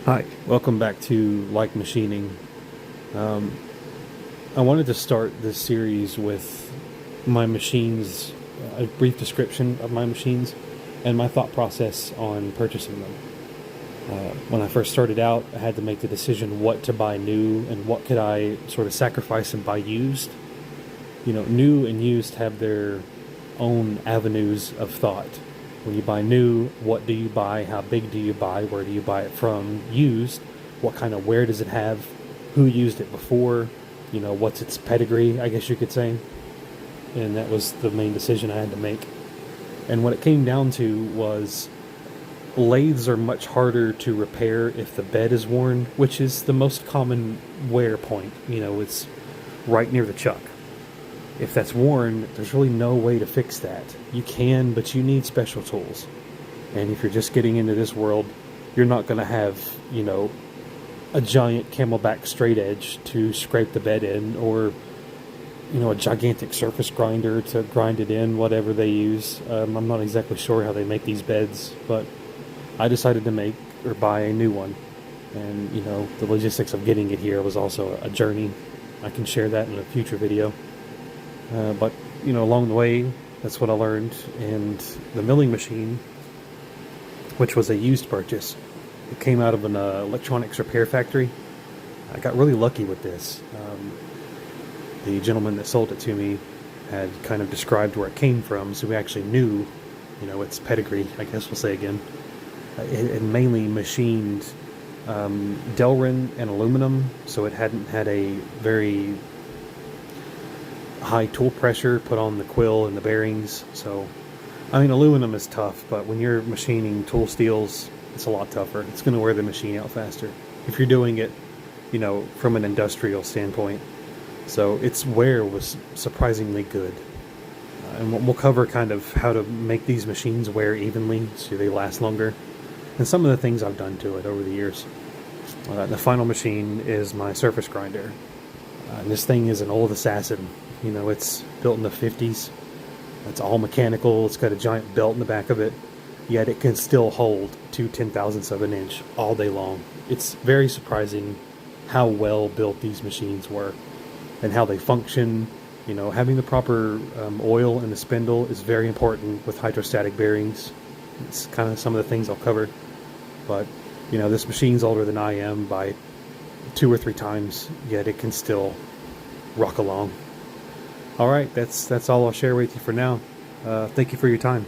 Hi, welcome back to Like Machining. I wanted to start this series with my machines, a brief description of my machines, and my thought process on purchasing them. When I first started out, I had to make the decision what to buy new and what could I sort of sacrifice and buy used. You know, new and used have their own avenues of thought. When you buy new, what do you buy? How big do you buy? Where do you buy it from? Used, what kind of wear does it have? Who used it before? You know, what's its pedigree, I guess you could say. And that was the main decision I had to make. And what it came down to was lathes are much harder to repair if the bed is worn, which is the most common wear point. You know, it's right near the chuck. If that's worn, there's really no way to fix that. You can, but you need special tools. And if you're just getting into this world, you're not going to have, you know, a giant camelback straight edge to scrape the bed in, or, you know, a gigantic surface grinder to grind it in, whatever they use. I'm not exactly sure how they make these beds, but I decided to make or buy a new one. And, you know, the logistics of getting it here was also a journey. I can share that in a future video. But, you know, along the way, that's what I learned. And the milling machine, which was a used purchase, it came out of an electronics repair factory. I got really lucky with this. The gentleman that sold it to me had kind of described where it came from, so we actually knew, you know, its pedigree, I guess we'll say again. It mainly machined Delrin and aluminum, so it hadn't had a very high tool pressure put on the quill and the bearings. So, I mean, aluminum is tough, but when you're machining tool steels, it's a lot tougher. It's going to wear the machine out faster if you're doing it, you know, from an industrial standpoint. So its wear was surprisingly good. And we'll cover kind of how to make these machines wear evenly so they last longer, and some of the things I've done to it over the years. The final machine is my surface grinder. And this thing is an old assassin. You know, it's built in the 50s. It's all mechanical. It's got a giant belt in the back of it. Yet it can still hold 2 10,000ths of an inch all day long. It's very surprising how well built these machines were and how they function. You know, having the proper oil in the spindle is very important with hydrostatic bearings. It's kind of some of the things I'll cover. But, you know, this machine's older than I am by 2 or 3 times, yet it can still rock along. Alright, that's all I'll share with you for now. Thank you for your time.